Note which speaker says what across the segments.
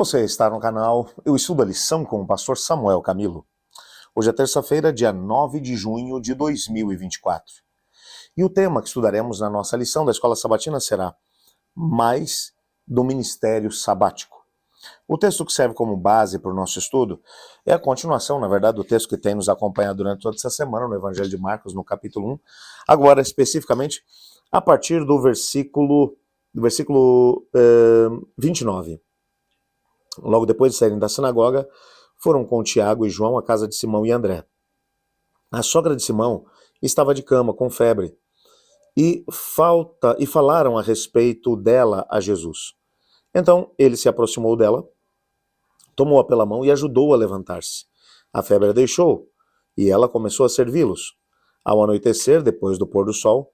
Speaker 1: Você está no canal Eu Estudo a Lição com o pastor Samuel Camilo. Hoje é terça-feira, dia 9 de junho de 2024. E o tema que estudaremos na nossa lição da Escola Sabatina será Mais do Ministério Sabático. O texto que serve como base para o nosso estudo é a continuação, na verdade, do texto que tem nos acompanhado durante toda essa semana no Evangelho de Marcos, no capítulo 1. Agora, especificamente, a partir do versículo 29. Logo depois de saírem da sinagoga, foram com Tiago e João à casa de Simão e André. A sogra de Simão estava de cama, com febre, e falaram a respeito dela a Jesus. Então ele se aproximou dela, tomou-a pela mão e ajudou-a a levantar-se. A febre a deixou, e ela começou a servi-los. Ao anoitecer, depois do pôr do sol,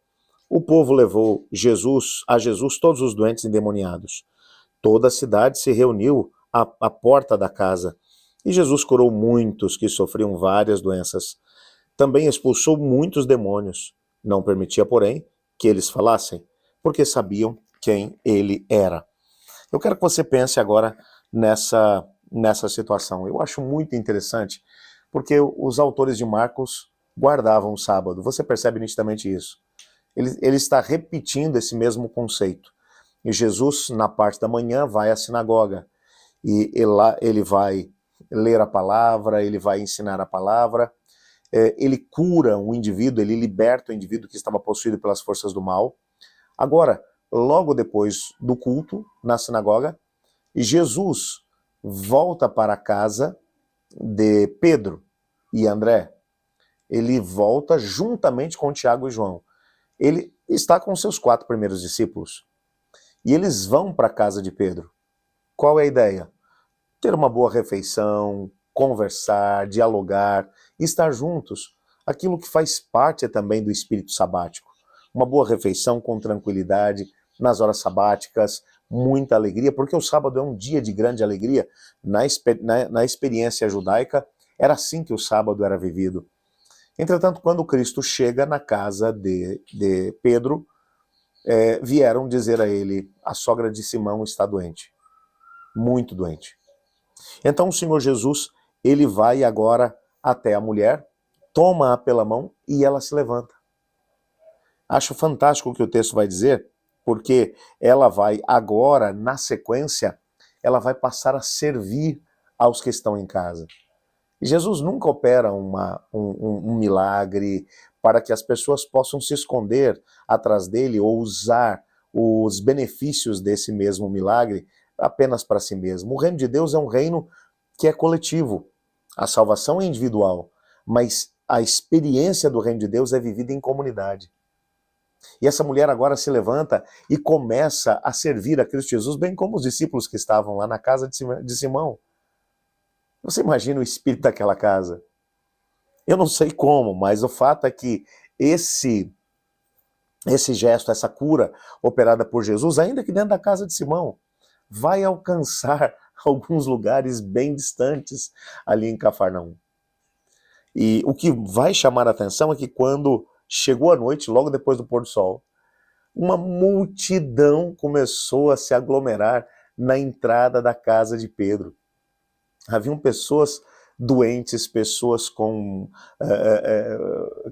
Speaker 1: o povo levou a Jesus todos os doentes endemoniados. Toda a cidade se reuniu à porta da casa, e Jesus curou muitos que sofriam várias doenças. Também expulsou muitos demônios. Não permitia, porém, que eles falassem, porque sabiam quem ele era. Eu quero que você pense agora nessa situação. Eu acho muito interessante, porque os autores de Marcos guardavam o sábado. Você percebe nitidamente isso. Ele está repetindo esse mesmo conceito. E Jesus, na parte da manhã, vai à sinagoga. E lá ele vai ler a palavra, ele vai ensinar a palavra. Ele cura um indivíduo, ele liberta o indivíduo que estava possuído pelas forças do mal. Agora, logo depois do culto, na sinagoga, Jesus volta para a casa de Pedro e André. Ele volta juntamente com Tiago e João. Ele está com seus 4 primeiros discípulos. E eles vão para a casa de Pedro. Qual é a ideia? Ter uma boa refeição, conversar, dialogar, estar juntos. Aquilo que faz parte também do espírito sabático. Uma boa refeição com tranquilidade, nas horas sabáticas, muita alegria, porque o sábado é um dia de grande alegria. Na experiência judaica, era assim que o sábado era vivido. Entretanto, quando Cristo chega na casa de Pedro, vieram dizer a ele, a sogra de Simão está doente, muito doente. Então o Senhor Jesus, ele vai agora até a mulher, toma-a pela mão e ela se levanta. Acho fantástico o que o texto vai dizer, porque ela vai agora, na sequência, ela vai passar a servir aos que estão em casa. Jesus nunca opera um milagre para que as pessoas possam se esconder atrás dele ou usar os benefícios desse mesmo milagre apenas para si mesmo. O reino de Deus é um reino que é coletivo. A salvação é individual, mas a experiência do reino de Deus é vivida em comunidade. E essa mulher agora se levanta e começa a servir a Cristo Jesus, bem como os discípulos que estavam lá na casa de Simão. Você imagina o espírito daquela casa? Eu não sei como, mas o fato é que esse gesto, essa cura operada por Jesus, ainda que dentro da casa de Simão, vai alcançar alguns lugares bem distantes ali em Cafarnaum. E o que vai chamar a atenção é que quando chegou a noite, logo depois do pôr do sol, uma multidão começou a se aglomerar na entrada da casa de Pedro. Haviam pessoas doentes, pessoas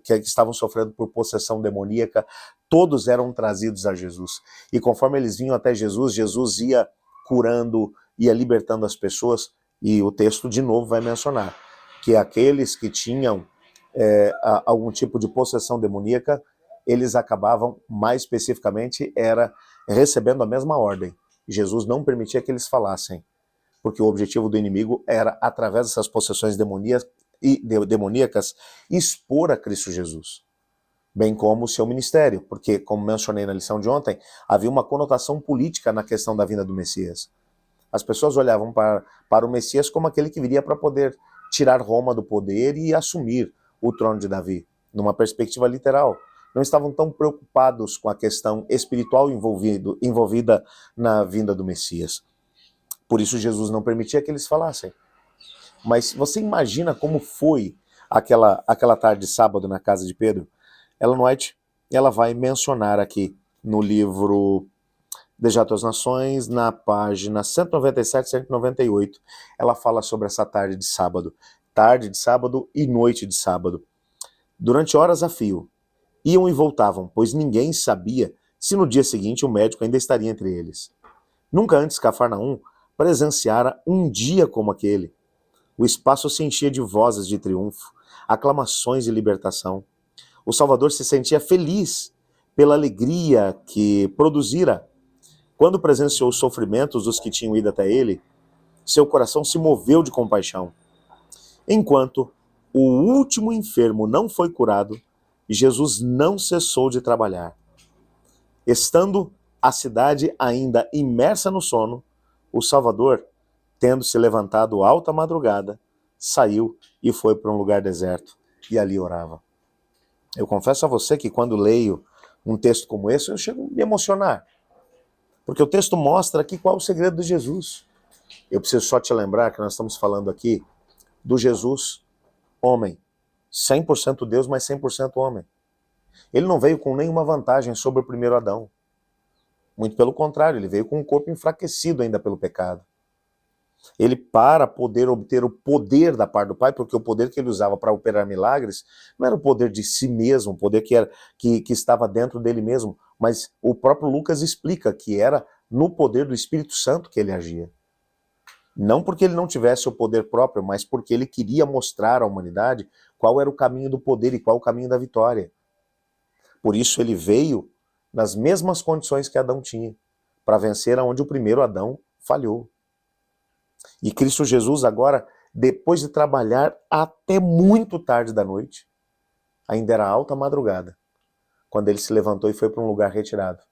Speaker 1: que estavam sofrendo por possessão demoníaca, todos eram trazidos a Jesus. E conforme eles vinham até Jesus, Jesus ia curando, ia libertando as pessoas, e o texto de novo vai mencionar que aqueles que tinham algum tipo de possessão demoníaca, eles acabavam, mais especificamente, recebendo a mesma ordem. Jesus não permitia que eles falassem, porque o objetivo do inimigo era, através dessas possessões demoníacas, expor a Cristo Jesus, bem como o seu ministério, porque, como mencionei na lição de ontem, havia uma conotação política na questão da vinda do Messias. As pessoas olhavam para o Messias como aquele que viria para poder tirar Roma do poder e assumir o trono de Davi, numa perspectiva literal. Não estavam tão preocupados com a questão espiritual envolvida na vinda do Messias. Por isso Jesus não permitia que eles falassem. Mas você imagina como foi aquela tarde de sábado na casa de Pedro? Ellen White, ela vai mencionar aqui no livro Dejato às Nações, na página 197 e 198, ela fala sobre essa tarde de sábado e noite de sábado. Durante horas a fio, iam e voltavam, pois ninguém sabia se no dia seguinte o médico ainda estaria entre eles. Nunca antes Cafarnaum presenciara um dia como aquele. O espaço se enchia de vozes de triunfo, aclamações de libertação. O Salvador se sentia feliz pela alegria que produzira. Quando presenciou os sofrimentos dos que tinham ido até ele, seu coração se moveu de compaixão. Enquanto o último enfermo não foi curado, Jesus não cessou de trabalhar. Estando a cidade ainda imersa no sono, o Salvador, tendo se levantado alta madrugada, saiu e foi para um lugar deserto e ali orava. Eu confesso a você que quando leio um texto como esse, eu chego a me emocionar. Porque o texto mostra aqui qual é o segredo de Jesus. Eu preciso só te lembrar que nós estamos falando aqui do Jesus homem. 100% Deus, mas 100% homem. Ele não veio com nenhuma vantagem sobre o primeiro Adão. Muito pelo contrário, ele veio com um corpo enfraquecido ainda pelo pecado. Ele, para poder obter o poder da parte do Pai, porque o poder que ele usava para operar milagres não era o poder de si mesmo, o poder que estava dentro dele mesmo, mas o próprio Lucas explica que era no poder do Espírito Santo que ele agia. Não porque ele não tivesse o poder próprio, mas porque ele queria mostrar à humanidade qual era o caminho do poder e qual o caminho da vitória. Por isso ele veio nas mesmas condições que Adão tinha, para vencer aonde o primeiro Adão falhou. E Cristo Jesus agora, depois de trabalhar até muito tarde da noite, ainda era alta madrugada, quando ele se levantou e foi para um lugar retirado,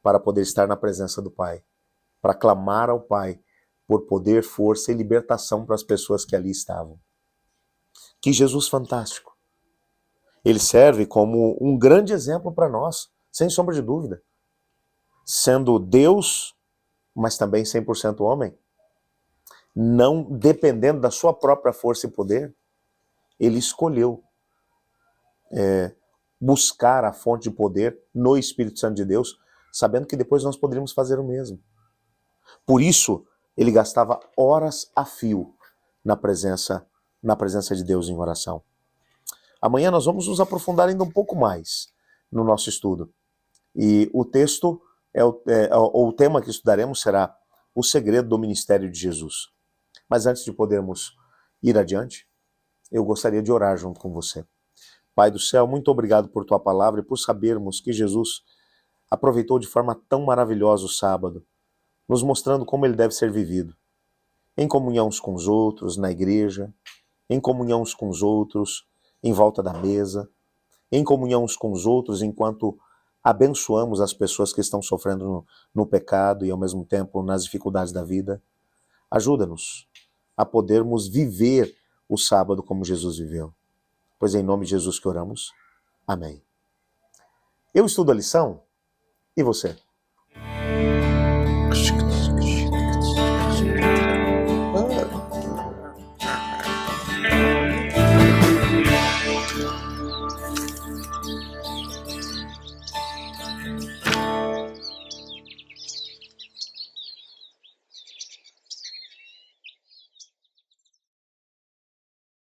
Speaker 1: para poder estar na presença do Pai, para clamar ao Pai por poder, força e libertação para as pessoas que ali estavam. Que Jesus fantástico! Ele serve como um grande exemplo para nós, sem sombra de dúvida. Sendo Deus, mas também 100% homem, não dependendo da sua própria força e poder, ele escolheu buscar a fonte de poder no Espírito Santo de Deus, sabendo que depois nós poderíamos fazer o mesmo. Por isso, ele gastava horas a fio na presença de Deus em oração. Amanhã nós vamos nos aprofundar ainda um pouco mais no nosso estudo. E o texto, o tema que estudaremos será o segredo do ministério de Jesus. Mas antes de podermos ir adiante, eu gostaria de orar junto com você. Pai do céu, muito obrigado por tua palavra e por sabermos que Jesus aproveitou de forma tão maravilhosa o sábado, nos mostrando como ele deve ser vivido. Em comunhão uns com os outros, na igreja, em comunhão uns com os outros, em volta da mesa, em comunhão uns com os outros enquanto abençoamos as pessoas que estão sofrendo no pecado e ao mesmo tempo nas dificuldades da vida. Ajuda-nos a podermos viver o sábado como Jesus viveu. Pois é em nome de Jesus que oramos. Amém. Eu estudo a lição e você?